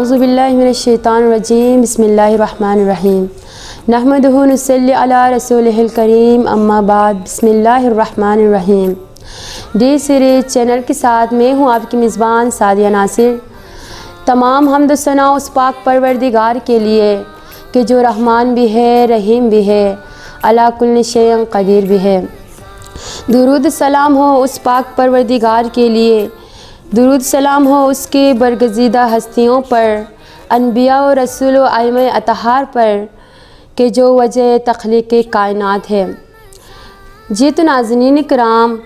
اعوذ باللہ من الشیطان الرجیم بسم اللہ الرحمن الرحیم نحمدہ و نصلی علی رسولہ الکریم اما بعد بسم اللہ الرحمن الرحیم۔ ڈی سیریز چینل کے ساتھ میں ہوں آپ کی میزبان سعدیہ ناصر۔ تمام حمد و ثنا اس پاک پروردگار کے لیے کہ جو رحمان بھی ہے، رحیم بھی ہے، علی کل شیء قدیر بھی ہے۔ درود سلام ہو اس پاک پروردگار کے لیے، درود سلام ہو اس کے برگزیدہ ہستیوں پر، انبیاء و رسول و ائمہ اطہار پر کہ جو وجہ تخلیق کائنات ہے۔ جی تو ناظرین کرام،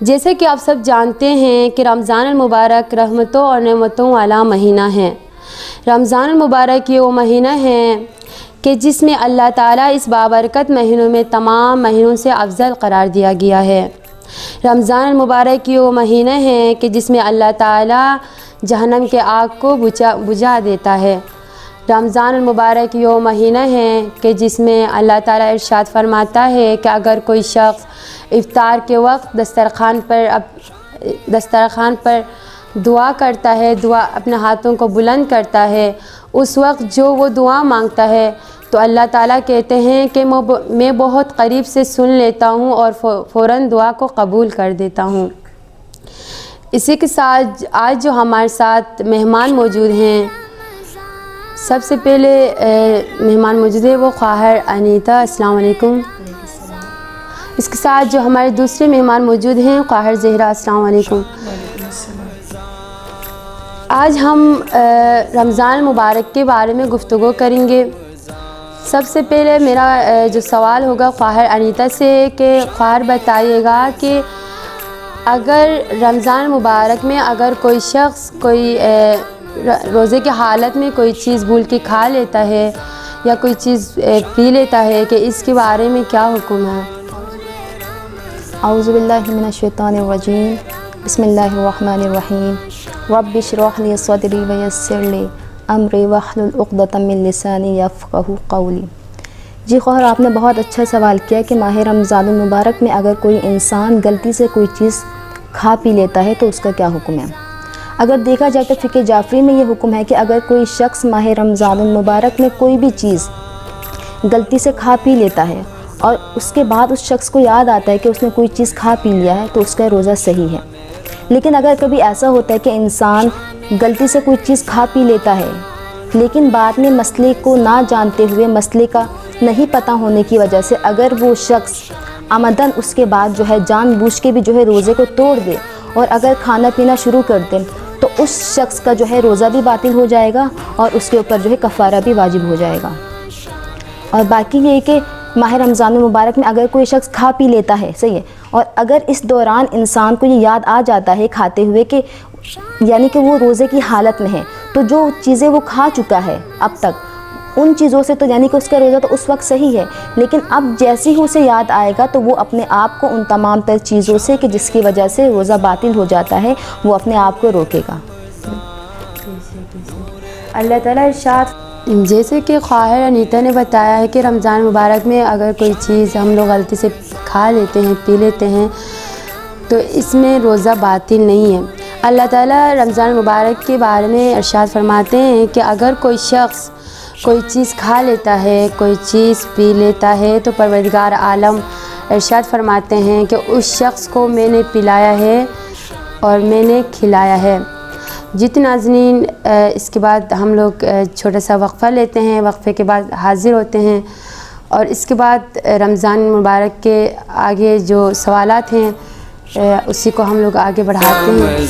جیسے کہ آپ سب جانتے ہیں کہ رمضان المبارک رحمتوں اور نعمتوں والا مہینہ ہے۔ رمضان المبارک یہ وہ مہینہ ہے کہ جس میں اللہ تعالیٰ اس بابرکت مہینوں میں تمام مہینوں سے افضل قرار دیا گیا ہے۔ رمضان المبارک یہ وہ مہینہ ہے کہ جس میں اللہ تعالیٰ جہنم کے آگ کو بجھا دیتا ہے۔ رمضان المبارک یہ وہ مہینہ ہے کہ جس میں اللہ تعالیٰ ارشاد فرماتا ہے کہ اگر کوئی شخص افطار کے وقت دسترخوان پر دعا کرتا ہے، اپنے ہاتھوں کو بلند کرتا ہے، اس وقت جو وہ دعا مانگتا ہے تو اللہ تعالیٰ کہتے ہیں کہ میں بہت قریب سے سن لیتا ہوں اور فوراً دعا کو قبول کر دیتا ہوں۔ اسی کے ساتھ آج جو ہمارے ساتھ مہمان موجود ہیں، سب سے پہلے مہمان موجود ہے وہ خواہر انیتا، السلام علیکم۔ اس کے ساتھ جو ہمارے دوسرے مہمان موجود ہیں خواہر زہرا، السلام علیکم۔ آج ہم رمضان مبارک کے بارے میں گفتگو کریں گے۔ سب سے پہلے میرا جو سوال ہوگا خواہر انیتا سے کہ خواہر بتائیے گا کہ اگر رمضان مبارک میں اگر کوئی شخص کوئی روزے کی حالت میں کوئی چیز بھول کے کھا لیتا ہے یا کوئی چیز پی لیتا ہے کہ اس کے بارے میں کیا حکم ہے؟ اعوذ باللہ من الشیطان الرجیم بسم اللہ الرحمن الرحیم رب اشرح لی صدری ویسر لی امری واحلل عقدۃ من لسانی یفقہوا قولی۔ جی خواہر، آپ نے بہت اچھا سوال کیا کہ ماہ رمضان المبارک میں اگر کوئی انسان غلطی سے کوئی چیز کھا پی لیتا ہے تو اس کا کیا حکم ہے۔ اگر دیکھا جائے تو فقہ جعفری میں یہ حکم ہے کہ اگر کوئی شخص ماہ رمضان المبارک میں کوئی بھی چیز غلطی سے کھا پی لیتا ہے اور اس کے بعد اس شخص کو یاد آتا ہے کہ اس نے کوئی چیز کھا پی لیا ہے تو اس کا روزہ صحیح ہے۔ لیکن اگر کبھی ایسا ہوتا ہے کہ انسان غلطی سے کوئی چیز کھا پی لیتا ہے لیکن بعد میں مسئلے کو نہ جانتے ہوئے، مسئلے کا نہیں پتہ ہونے کی وجہ سے اگر وہ شخص عمدن اس کے بعد جو ہے جان بوجھ کے بھی جو ہے روزے کو توڑ دے اور اگر کھانا پینا شروع کر دے تو اس شخص کا جو ہے روزہ بھی باطل ہو جائے گا اور اس کے اوپر جو ہے کفارہ بھی واجب ہو جائے گا۔ اور باقی یہ کہ ماہ رمضان المبارک میں اگر کوئی شخص کھا پی لیتا ہے، صحیح ہے، اور اگر اس دوران انسان کو یہ یاد آ جاتا ہے کھاتے ہوئے کہ یعنی کہ وہ روزے کی حالت میں ہے، تو جو چیزیں وہ کھا چکا ہے اب تک ان چیزوں سے تو یعنی کہ اس کا روزہ تو اس وقت صحیح ہے، لیکن اب جیسے ہی اسے یاد آئے گا تو وہ اپنے آپ کو ان تمام تر چیزوں سے کہ جس کی وجہ سے روزہ باطل ہو جاتا ہے وہ اپنے آپ کو روکے گا۔ اللہ تعالیٰ ارشاد جیسے کہ خواہر انیتا نے بتایا ہے کہ رمضان مبارک میں اگر کوئی چیز ہم لوگ غلطی سے کھا لیتے ہیں، پی لیتے ہیں تو اس میں روزہ باطل نہیں ہے۔ اللہ تعالیٰ رمضان مبارک کے بارے میں ارشاد فرماتے ہیں کہ اگر کوئی شخص کوئی چیز کھا لیتا ہے، کوئی چیز پی لیتا ہے تو پروردگار عالم ارشاد فرماتے ہیں کہ اس شخص کو میں نے پلایا ہے اور میں نے کھلایا ہے۔ جتنے ناظرین، اس کے بعد ہم لوگ چھوٹا سا وقفہ لیتے ہیں، وقفے کے بعد حاضر ہوتے ہیں اور اس کے بعد رمضان مبارک کے آگے جو سوالات ہیں اسی کو ہم لوگ آگے بڑھاتے ہیں۔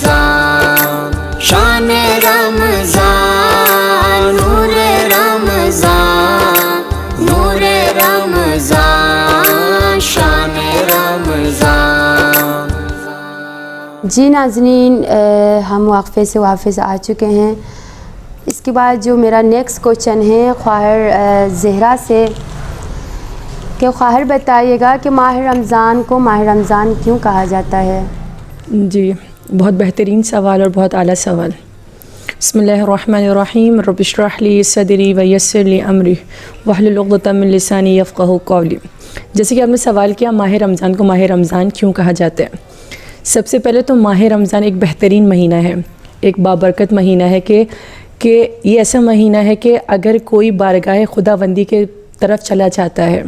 شان رمضان، نور رمضان، نور رمضان، شان رمضان۔ جی ناظرین، ہم وقفے سے واپس آ چکے ہیں۔ اس کے بعد جو میرا نیکسٹ کوشچن ہے خواہر زہرا سے کہ خواہر بتائیے گا کہ ماہ رمضان کو ماہ رمضان کیوں کہا جاتا ہے؟ جی بہت بہترین سوال اور بہت اعلیٰ سوال۔ بسم اللہ الرحمن الرحیم رب اشرح لی صدری ویسر لی امری واحلل عقدۃ من لسانی یفقہوا قولی۔ جیسے کہ آپ نے سوال کیا ماہ رمضان کو ماہ رمضان کیوں کہا جاتا ہے۔ سب سے پہلے تو ماہ رمضان ایک بہترین مہینہ ہے، ایک بابرکت مہینہ ہے کہ کہ یہ ایسا مہینہ ہے کہ اگر کوئی بارگاہ خداوندی کے طرف چلا جاتا ہے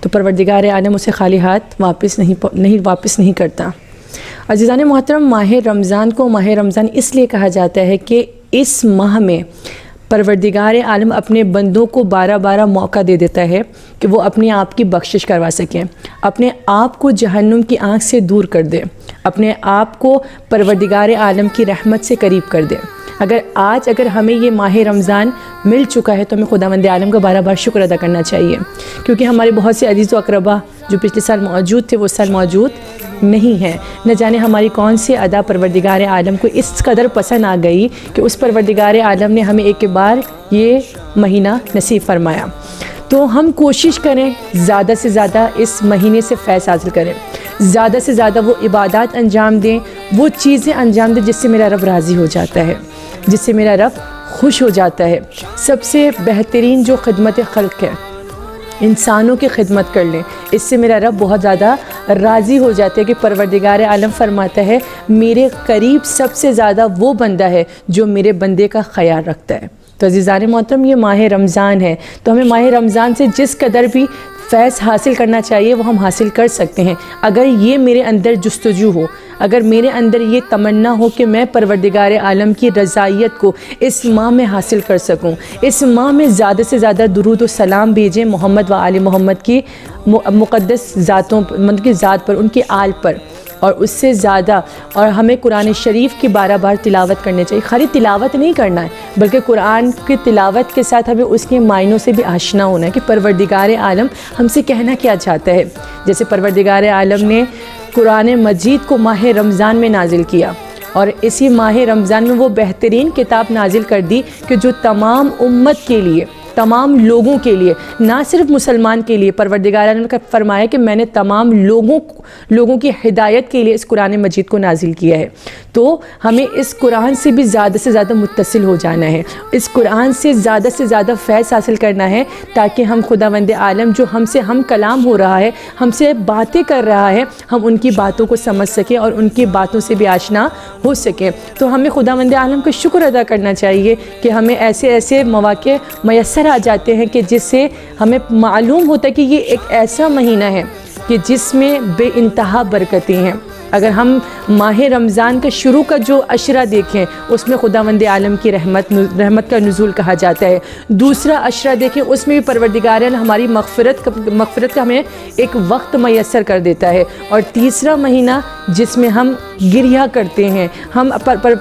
تو پروردگار عالم اسے خالی ہاتھ واپس نہیں کرتا۔ عزیزان محترم، ماہ رمضان کو ماہ رمضان اس لیے کہا جاتا ہے کہ اس ماہ میں پروردگار عالم اپنے بندوں کو 12 موقع دے دیتا ہے کہ وہ اپنے آپ کی بخشش کروا سکیں، اپنے آپ کو جہنم کی آنکھ سے دور کر دے، اپنے آپ کو پروردگار عالم کی رحمت سے قریب کر دے۔ اگر ہمیں یہ ماہ رمضان مل چکا ہے تو ہمیں خداوند عالم کا بار شکر ادا کرنا چاہیے، کیونکہ ہمارے بہت سے عزیز و اقربا جو پچھلے سال موجود تھے وہ سال موجود نہیں ہیں۔ نہ جانے ہماری کون سی ادا پروردگار عالم کو اس قدر پسند آ گئی کہ اس پروردگار عالم نے ہمیں ایک بار یہ مہینہ نصیب فرمایا۔ تو ہم کوشش کریں زیادہ سے زیادہ اس مہینے سے فیض حاصل کریں، زیادہ سے زیادہ وہ عبادات انجام دیں، وہ چیزیں انجام دیں جس سے میرا رب راضی ہو جاتا ہے، جس سے میرا رب خوش ہو جاتا ہے۔ سب سے بہترین جو خدمت خلق ہے، انسانوں کی خدمت کر لیں، اس سے میرا رب بہت زیادہ راضی ہو جاتا ہے کہ پروردگار عالم فرماتا ہے میرے قریب سب سے زیادہ وہ بندہ ہے جو میرے بندے کا خیال رکھتا ہے۔ تو عزیزان محترم، یہ ماہ رمضان ہے تو ہمیں ماہ رمضان سے جس قدر بھی فیض حاصل کرنا چاہیے وہ ہم حاصل کر سکتے ہیں۔ اگر یہ میرے اندر جستجو ہو، اگر میرے اندر یہ تمنا ہو کہ میں پروردگار عالم کی رضائیت کو اس ماہ میں حاصل کر سکوں، اس ماہ میں زیادہ سے زیادہ درود و سلام بھیجیں محمد و آل محمد کی مقدس ذاتوں پر، مطلب کی ذات پر، ان کی آل پر، اور اس سے زیادہ اور ہمیں قرآن شریف کی 12 بار تلاوت کرنی چاہیے۔ خالی تلاوت نہیں کرنا ہے بلکہ قرآن کی تلاوت کے ساتھ ہمیں اس کے معنوں سے بھی آشنا ہونا ہے کہ پروردگار عالم ہم سے کہنا کیا چاہتا ہے۔ جیسے پروردگار عالم نے قرآن مجید کو ماہ رمضان میں نازل کیا، اور اسی ماہ رمضان میں وہ بہترین کتاب نازل کر دی کہ جو تمام امت کے لیے، تمام لوگوں کے لیے، نہ صرف مسلمان کے لیے، پروردگار نے فرمایا کہ میں نے تمام لوگوں کی ہدایت کے لیے اس قرآن مجید کو نازل کیا ہے۔ تو ہمیں اس قرآن سے بھی زیادہ سے زیادہ متصل ہو جانا ہے، اس قرآن سے زیادہ فیض حاصل کرنا ہے، تاکہ ہم خداوند عالم جو ہم سے ہم کلام ہو رہا ہے، ہم سے باتیں کر رہا ہے، ہم ان کی باتوں کو سمجھ سکیں اور ان کی باتوں سے بھی آشنا ہو سکیں۔ تو ہمیں خداوند عالم کا شکر ادا کرنا چاہیے کہ ہمیں ایسے مواقع میسر آ جاتے ہیں کہ جس سے ہمیں معلوم ہوتا ہے کہ یہ ایک ایسا مہینہ ہے کہ جس میں بے انتہا برکتیں ہیں۔ اگر ہم ماہ رمضان کا شروع کا جو عشرہ دیکھیں اس میں خداوند عالم کی رحمت کا نزول کہا جاتا ہے، دوسرا عشرہ دیکھیں اس میں بھی پروردگار نے ہماری مغفرت کا ہمیں ایک وقت میسر کر دیتا ہے، اور تیسرا مہینہ جس میں ہم گریہ کرتے ہیں، ہم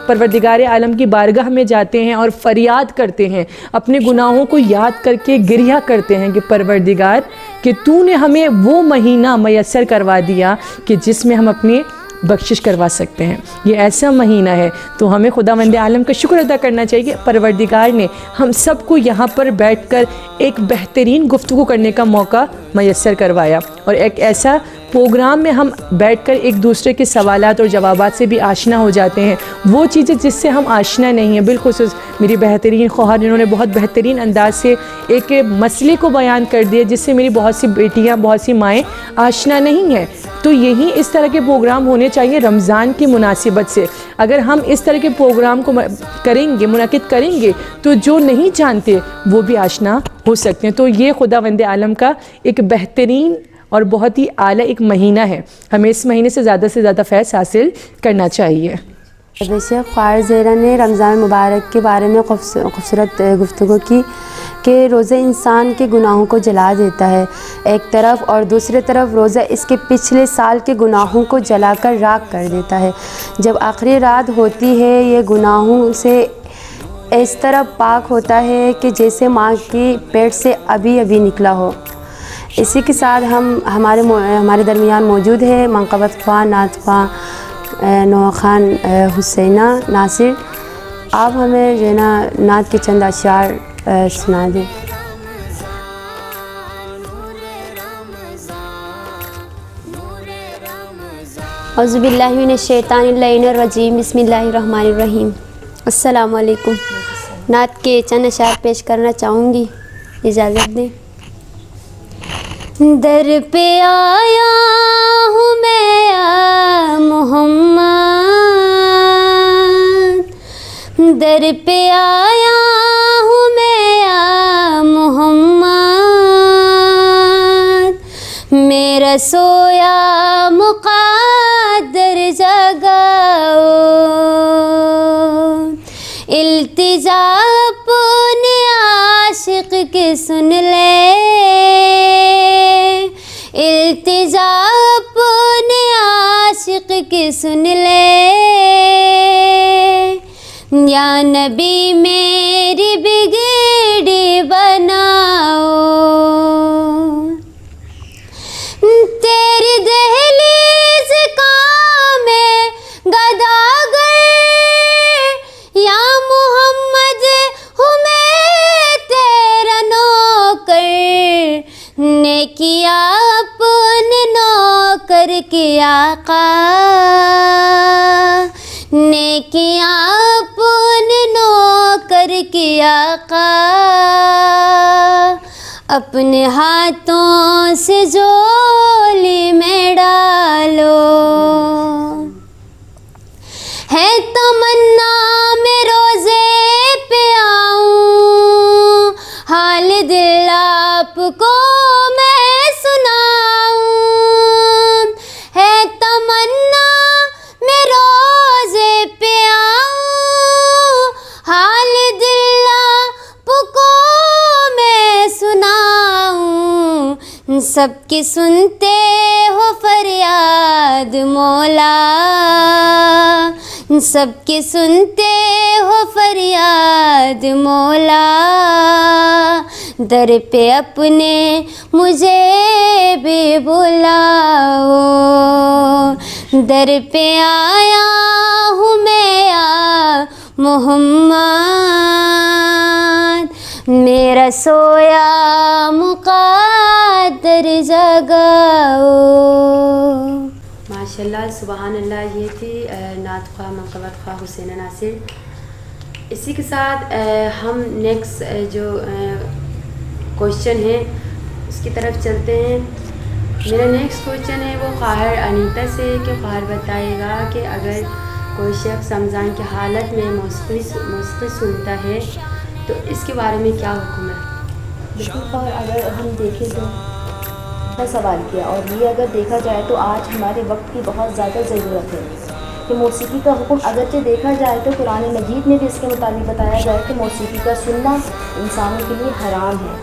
پروردگار عالم کی بارگاہ میں جاتے ہیں اور فریاد کرتے ہیں، اپنے گناہوں کو یاد کر کے گریہ کرتے ہیں کہ پروردگار کہ تو نے ہمیں وہ مہینہ میسر کروا دیا کہ جس میں ہم اپنی بخشش کروا سکتے ہیں۔ یہ ایسا مہینہ ہے تو ہمیں خداوند عالم کا شکر ادا کرنا چاہیے کہ پروردگار نے ہم سب کو یہاں پر بیٹھ کر ایک بہترین گفتگو کرنے کا موقع میسر کروایا، اور ایک ایسا پروگرام میں ہم بیٹھ کر ایک دوسرے کے سوالات اور جوابات سے بھی آشنا ہو جاتے ہیں، وہ چیزیں جس سے ہم آشنا نہیں ہیں۔ بالخصوص میری بہترین خواہر جنہوں نے بہت بہترین انداز سے ایک مسئلے کو بیان کر دیا جس سے میری بہت سی بیٹیاں، بہت سی مائیں آشنا نہیں ہیں۔ تو یہی اس طرح کے پروگرام ہونے چاہیے رمضان کی مناسبت سے۔ اگر ہم اس طرح کے پروگرام کو منعقد کریں گے تو جو نہیں جانتے وہ بھی آشنا ہو سکتے ہیں۔ تو یہ خداوند عالم کا ایک بہترین اور بہت ہی اعلیٰ ایک مہینہ ہے، ہمیں اس مہینے سے زیادہ فیض حاصل کرنا چاہیے۔ ویسے خواہر زہرا نے رمضان مبارک کے بارے میں خوبصورت گفتگو کی کہ روزہ انسان کے گناہوں کو جلا دیتا ہے ایک طرف، اور دوسری طرف روزہ اس کے پچھلے سال کے گناہوں کو جلا کر راکھ کر دیتا ہے۔ جب آخری رات ہوتی ہے یہ گناہوں سے اس طرح پاک ہوتا ہے کہ جیسے ماں کی پیٹ سے ابھی نکلا ہو۔ اسی کے ساتھ ہمارے درمیان موجود ہے منقبت خواہ، نعت خواہ نوح خان حسینہ ناصر، آپ ہمیں جو ہے نا نعت کے چند اشعار سنا دیں۔ اعوذ باللہ من الشیطان اللعین الرجیم، بسم اللہ الرحمن الرحیم۔ السلام علیکم۔ نعت کے چند اشعار پیش کرنا چاہوں گی، اجازت دیں۔ در پہ آیا ہوں میں یا محمد، در پہ آیا ہوں میں یا محمد، میرا سویا مقدر جگاؤ، التجا اپنے عاشق کی سن لے، التجا اپنے عاشق کی سن لے، یا نبی میری بگڑی بناؤ، تیری دہلیز کام گداگر، یا محمد ہوں میں تیرا نوکر، نیکیا اپنے نوکر کی آقا، نیکیاں اپنے نوکر کی آقا، اپنے ہاتھوں سے جھولی میں ڈالو، ہے تمنا میں روزے پہ آؤں، حال دل آپ کو میں سناؤں، ہے تمنا میں روزے پہ آؤں، حال دل آپ کو میں سناؤں، سب کی سنتے ہو فریاد مولا، سب کی سنتے ہو فریاد مولا، در پہ اپنے مجھے بھی بلاؤ، در پہ آیا ہوں میں یا محمد، میرا سویا مقدر جگاؤ۔ ماشاءاللہ، سبحان اللہ۔ یہ تھی نعت خواہ منقبت خواہ حسینہ ناصر۔ اسی کے ساتھ ہم نیکسٹ جو کوشچن ہے اس کی طرف چلتے ہیں۔ میرا نیکسٹ کوشچن ہے وہ خواہر انیتا سے، کہ خواہر بتائے گا کہ اگر کوئی شخص رمضان کی حالت میں موسیقی سنتا ہے تو اس کے بارے میں کیا حکم ہے؟ بالکل، اگر ہم دیکھیں تو اچھا سوال کیا، اور یہ اگر دیکھا جائے تو آج ہمارے وقت کی بہت زیادہ ضرورت ہے کہ موسیقی کا حکم اگرچہ دیکھا جائے تو قرآن مجید میں بھی اس کے متعلق بتایا گیا ہے کہ موسیقی کا سننا انسانوں کے لیے حرام ہے،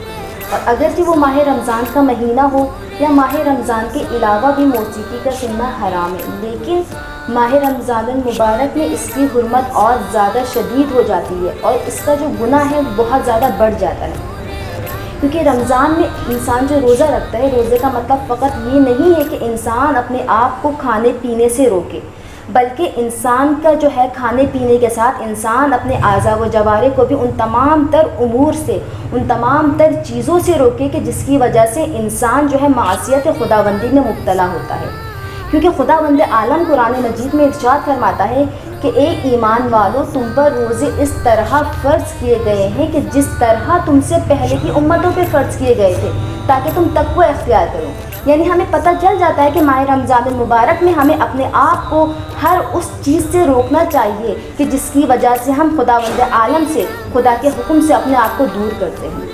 اور اگرچہ وہ ماہ رمضان کا مہینہ ہو یا ماہ رمضان کے علاوہ بھی موسیقی کا سننا حرام ہے، لیکن ماہ رمضان المبارک میں اس کی حرمت اور زیادہ شدید ہو جاتی ہے، اور اس کا جو گناہ ہے بہت زیادہ بڑھ جاتا ہے، کیونکہ رمضان میں انسان جو روزہ رکھتا ہے، روزے کا مطلب فقط یہ نہیں ہے کہ انسان اپنے آپ کو کھانے پینے سے روکے، بلکہ انسان کا جو ہے کھانے پینے کے ساتھ انسان اپنے اعضاء و جوارح کو بھی ان تمام تر امور سے، ان تمام تر چیزوں سے روکے کہ جس کی وجہ سے انسان جو ہے معصیت خداوندی میں مبتلا ہوتا ہے، کیونکہ خداوند عالم قرآن مجید میں ارشاد فرماتا ہے کہ اے ایمان والو، تم پر روزے اس طرح فرض کیے گئے ہیں کہ جس طرح تم سے پہلے کی امتوں پہ فرض کیے گئے تھے، تاکہ تم تقوی اختیار کرو۔ یعنی ہمیں پتہ چل جاتا ہے کہ ماہ رمضان المبارک میں ہمیں اپنے آپ کو ہر اس چیز سے روکنا چاہیے کہ جس کی وجہ سے ہم خداوند عالم سے، خدا کے حکم سے اپنے آپ کو دور کرتے ہیں۔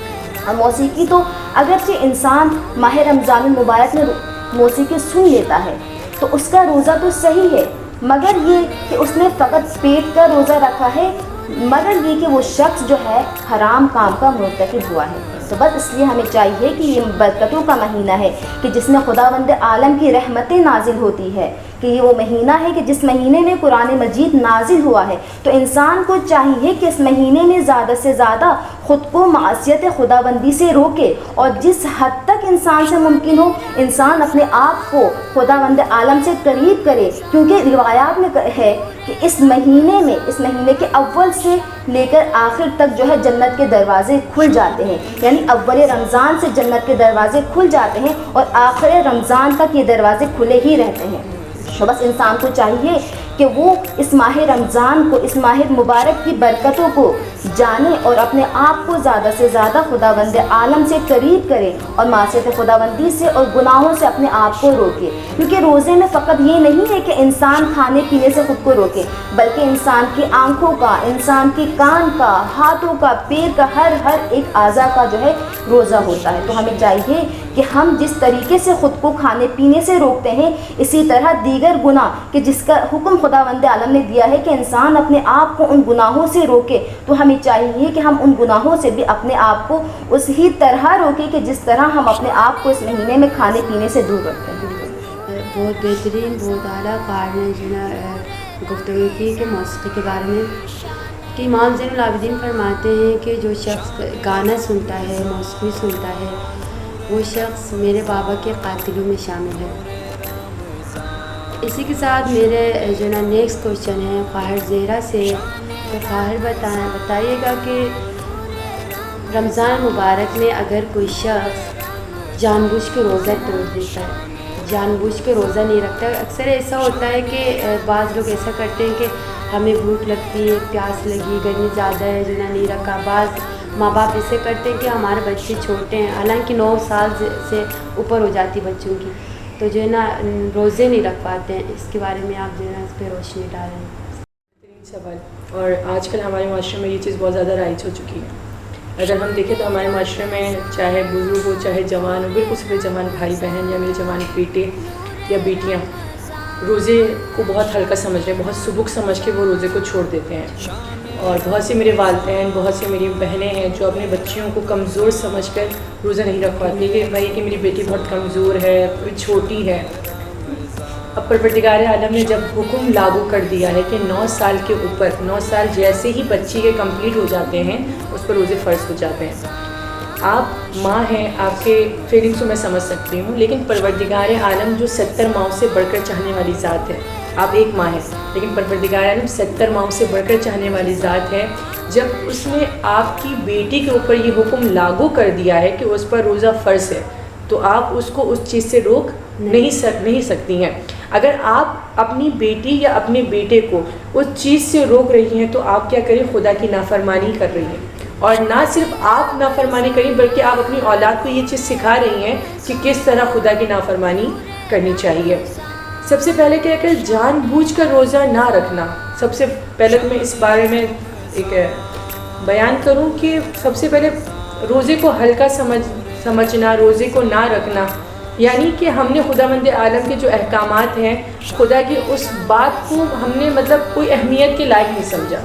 اور موسیقی تو اگرچہ انسان ماہ رمضان المبارک میں موسیقی سن لیتا ہے تو اس کا روزہ تو صحیح ہے، مگر یہ کہ اس نے فقط پیٹ کا روزہ رکھا ہے، مگر یہ کہ وہ شخص جو ہے حرام کام کا مرتکب ہوا ہے۔ تو بس اس لیے ہمیں چاہیے کہ یہ برکتوں کا مہینہ ہے کہ جس میں خداوند عالم کی رحمتیں نازل ہوتی ہے، کہ یہ وہ مہینہ ہے کہ جس مہینے میں قرآن مجید نازل ہوا ہے، تو انسان کو چاہیے کہ اس مہینے میں زیادہ سے زیادہ خود کو معصیت خداوندی سے روکے، اور جس حد تک انسان سے ممکن ہو انسان اپنے آپ کو خداوند عالم سے قریب کرے، کیونکہ روایات میں ہے کہ اس مہینے کے اول سے لے کر آخر تک جو ہے جنت کے دروازے کھل جاتے ہیں، یعنی اول رمضان سے جنت کے دروازے کھل جاتے ہیں اور آخر رمضان تک یہ دروازے کھلے ہی رہتے ہیں۔ تو بس انسان کو چاہیے کہ وہ اس ماہ رمضان کو، اس ماہ مبارک کی برکتوں کو جانے اور اپنے آپ کو زیادہ سے زیادہ خداوند عالم سے قریب کرے اور معصیت خداوندی سے اور گناہوں سے اپنے آپ کو روکے. کیونکہ روزے میں فقط یہ نہیں ہے کہ انسان کھانے پینے سے خود کو روکے، بلکہ انسان کی آنکھوں کا، انسان کی کان کا، ہاتھوں کا، پیر کا، ہر ایک اعضاء کا جو ہے روزہ ہوتا ہے. تو ہمیں چاہیے کہ ہم جس طریقے سے خود کو کھانے پینے سے روکتے ہیں، اسی طرح دیگر گناہ کہ جس کا حکم خداوند عالم نے دیا ہے کہ انسان اپنے آپ کو ان گناہوں سے روکے، تو ہمیں چاہیے کہ ہم ان گناہوں سے بھی اپنے آپ کو اسی طرح روکیں کہ جس طرح ہم اپنے آپ کو اس مہینے میں کھانے پینے سے دور رکھتے ہیں. بہت بہترین، بہت اعلیٰ قاری نے جو نا گفتگو کی کہ موسیقی کے بارے میں، کہ امام زین العابدین فرماتے ہیں کہ جو شخص گانا سنتا ہے، موسیقی سنتا ہے، وہ شخص میرے بابا کے قاتلوں میں شامل ہے. اسی کے ساتھ میرے جو نا نیکسٹ کوشچن ہے قاہر زہرا سے. تو قاہر بتائیے گا کہ رمضان مبارک میں اگر کوئی شخص جان بوجھ کے روزہ توڑ دیتا ہے، جان بوجھ کے روزہ نہیں رکھتا، اکثر ایسا ہوتا ہے کہ بعض لوگ ایسا کرتے ہیں کہ ہمیں بھوک لگتی ہے، پیاس لگی، گرمی زیادہ ہے، جو نا نہیں رکھا. بعض ماں باپ ایسے کرتے ہیں کہ ہمارے بچے چھوٹے ہیں، حالانکہ 9 سال سے اوپر ہو جاتی بچوں کی، تو جو ہے نا روزے نہیں رکھ پاتے ہیں. اس کے بارے میں آپ جو ہے نا اس پہ روشنی ڈالیں. سوال. اور آج کل ہمارے معاشرے میں یہ چیز بہت زیادہ رائج ہو چکی ہے. اگر ہم دیکھیں تو ہمارے معاشرے میں چاہے بزرگ ہو چاہے جوان ہو، بالکل سب جوان بھائی بہن یا میرے جوان بیٹے یا بیٹیاں روزے کو بہت ہلکا سمجھ رہے ہیں، بہت سبک سمجھ کے وہ روزے کو چھوڑ دیتے ہیں. اور بہت سے میرے والدین، بہت سے میری بہنیں ہیں جو اپنے بچیوں کو کمزور سمجھ کر روزہ نہیں رکھ پاتی کہ بھائی کہ میری بیٹی بہت کمزور ہے، چھوٹی ہے. اب پروردگار عالم نے جب حکم لاگو کر دیا ہے کہ 9 سال کے اوپر، 9 سال جیسے ہی بچی کے کمپلیٹ ہو جاتے ہیں اس پر روزے فرض ہو جاتے ہیں. آپ ماں ہیں، آپ کے فیلنگس کو میں سمجھ سکتی ہوں، لیکن پروردگار عالم جو 70 ماؤں سے بڑھ کر چاہنے والی ذات ہے، آپ ایک ماں ہیں لیکن پروردگار عالم 70 ماؤں سے بڑھ کر چاہنے والی ذات ہے. جب اس نے آپ کی بیٹی کے اوپر یہ حکم لاگو کر دیا ہے کہ اس پر روزہ فرض ہے، تو آپ اس کو اس چیز سے روک نہیں سکتی ہیں. اگر آپ اپنی بیٹی یا اپنے بیٹے کو اس چیز سے روک رہی ہیں تو آپ کیا کریں؟ خدا کی نافرمانی کر رہی ہیں. اور نہ صرف آپ نافرمانی کریں بلکہ آپ اپنی اولاد کو یہ چیز سکھا رہی ہیں کہ کس طرح خدا کی نافرمانی کرنی چاہیے. سب سے پہلے کیا کہ جان بوجھ کر روزہ نہ رکھنا. سب سے پہلے تو میں اس بارے میں ایک بیان کروں کہ سب سے پہلے روزے کو ہلکا سمجھنا، روزے کو نہ رکھنا، یعنی کہ ہم نے خداوند عالم کے جو احکامات ہیں، خدا کی اس بات کو ہم نے کوئی اہمیت کے لائق نہیں سمجھا.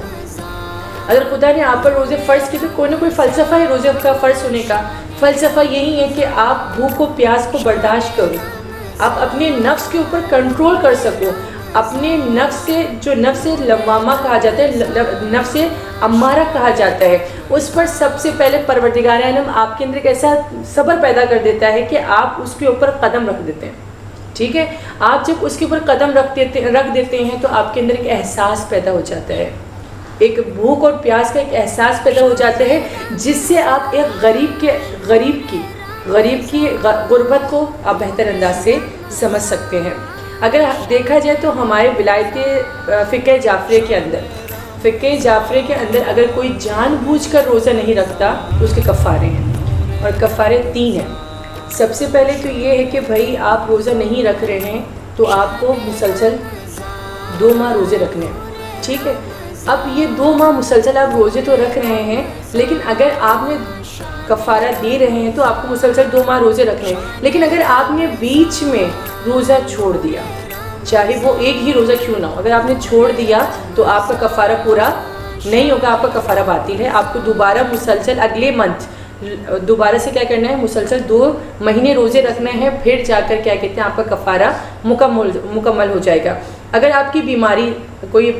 اگر خدا نے آپ پر روزے فرض کیے تو کوئی نہ کوئی فلسفہ ہے روزے کا فرض ہونے کا. فلسفہ یہی ہے کہ آپ بھوک و پیاس کو برداشت کرو، آپ اپنے نفس کے اوپر کنٹرول کر سکو. اپنے نفس سے، جو نفس لوامہ کہا جاتا ہے، نفس امارہ کہا جاتا ہے، اس پر سب سے پہلے پروردگار عالم آپ کے اندر ایک ایسا صبر پیدا کر دیتا ہے کہ آپ اس کے اوپر قدم رکھ دیتے ہیں. ٹھیک ہے، آپ جب اس کے اوپر قدم رکھ دیتے ہیں تو آپ کے اندر ایک احساس پیدا ہو جاتا ہے، ایک بھوک اور پیاس کا ایک احساس پیدا ہو جاتا ہے، جس سے آپ ایک غریب کی غربت کو آپ بہتر انداز سے سمجھ سکتے ہیں. اگر دیکھا جائے تو ہمارے ولایت فقہ جعفریہ کے اندر اگر کوئی جان بوجھ کر روزہ نہیں رکھتا تو اس کے کفارے ہیں، اور کفارے 3 ہیں. سب سے پہلے تو یہ ہے کہ بھائی آپ روزہ نہیں رکھ رہے ہیں تو آپ کو مسلسل 2 ماہ روزے رکھنے ہیں. ٹھیک ہے، اب یہ 2 ماہ مسلسل آپ روزے تو رکھ رہے ہیں، لیکن اگر آپ نے کفارہ دے رہے ہیں تو آپ کو مسلسل 2 ماہ روزے رکھنے ہیں. لیکن اگر آپ نے بیچ میں روزہ چھوڑ دیا، چاہے وہ ایک ہی روزہ کیوں نہ ہو، اگر آپ نے چھوڑ دیا تو آپ کا کفارہ پورا نہیں ہوگا، آپ کا کفارہ باطل ہے. آپ کو دوبارہ مسلسل اگلے منتھ دوبارہ سے کیا کرنا ہے؟ مسلسل 2 مہینے روزے رکھنا ہے، پھر جا کر کیا کہتے ہیں آپ کا کفارہ مکمل ہو جائے گا. اگر آپ کی بیماری کوئی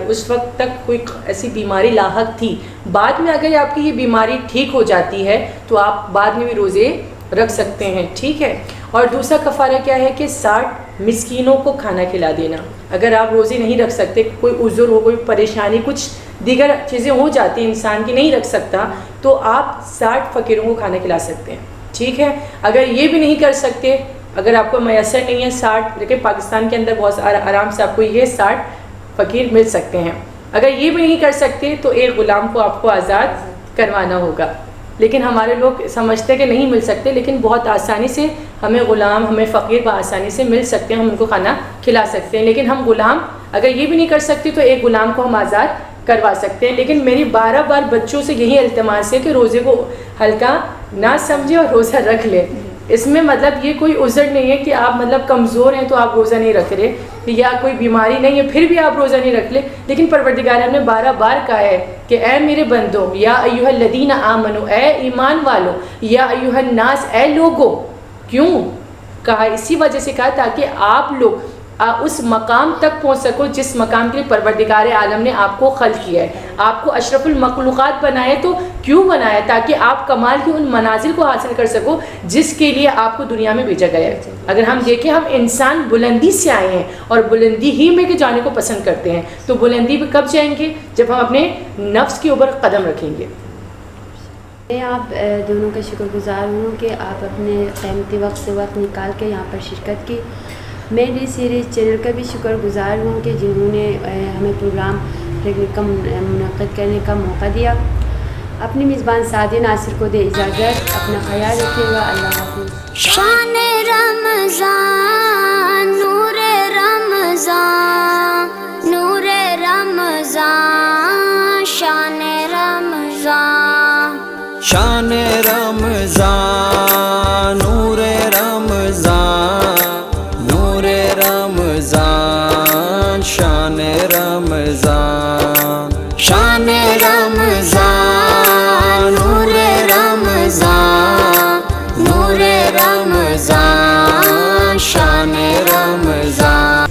اس وقت تک کوئی ایسی بیماری لاحق تھی، بعد میں اگر آپ کی یہ بیماری ٹھیک ہو جاتی ہے تو آپ بعد میں بھی روزے رکھ سکتے ہیں. ٹھیک ہے، اور دوسرا کفارہ کیا ہے کہ 60 مسکینوں کو کھانا کھلا دینا. اگر آپ روزے نہیں رکھ سکتے، کوئی عذر ہو، کوئی پریشانی، کچھ دیگر چیزیں ہو جاتی ہیں انسان کی نہیں رکھ سکتا، تو آپ 60 فقیروں کو کھانا کھلا سکتے ہیں. ٹھیک ہے، اگر یہ بھی نہیں کر سکتے، اگر آپ کو میسر نہیں ہے 60، لیکن پاکستان کے اندر بہت آرام سے آپ کو یہ 60 فقیر مل سکتے ہیں. اگر یہ بھی نہیں کر سکتے تو ایک غلام کو آپ کو آزاد کروانا ہوگا. لیکن ہمارے لوگ سمجھتے کہ نہیں مل سکتے, لیکن بہت آسانی سے ہمیں غلام, ہمیں فقیر بآسانی سے مل سکتے ہیں, ہم ان کو کھانا کھلا سکتے ہیں. لیکن ہم غلام اگر یہ بھی نہیں کر سکتے تو ایک غلام کو ہم آزاد کروا سکتے ہیں. لیکن میری 12 بار بچوں سے یہی التماس ہے کہ روزے کو ہلکا نہ سمجھے اور روزہ رکھ لیں. اس میں مطلب یہ کوئی عذر نہیں ہے کہ آپ مطلب کمزور ہیں تو آپ روزہ نہیں رکھ رہے, یا کوئی بیماری نہیں ہے پھر بھی آپ روزہ نہیں رکھ لے. لیکن پروردگار نے 12 بار کہا ہے کہ اے میرے بندو, یا ایھا الذین آمنو, اے ایمان والو, یا ایھا الناس, اے لوگو. کیوں کہا؟ اسی وجہ سے کہا تاکہ آپ لوگ اس مقام تک پہنچ سکو جس مقام کے لیے پروردگار عالم نے آپ کو خلق کیا ہے, آپ کو اشرف المخلوقات بنایا. تو کیوں بنایا؟ تاکہ آپ کمال کی ان منازل کو حاصل کر سکو جس کے لیے آپ کو دنیا میں بھیجا گیا ہے. اگر ہم دیکھیں, ہم انسان بلندی سے آئے ہیں اور بلندی ہی میں کے جانے کو پسند کرتے ہیں, تو بلندی پہ کب جائیں گے؟ جب ہم اپنے نفس کے اوپر قدم رکھیں گے. میں آپ دونوں کا شکر گزار ہوں کہ آپ اپنے قیمتی وقت سے وقت نکال کے یہاں پر شرکت کی. میں ڈی سیریز چینل کا بھی شکر گزار ہوں کہ جنہوں نے ہمیں پروگرام منعقد کرنے کا موقع دیا. اپنی میزبان سعدیہ ناصر کو دے اجازت, اپنا خیال رکھیے گا. اللہ حافظ. شان رمضان نور رمضان نور رمضان شان رمضان شان رمضان نور رمضان نور رمضان شان رمضان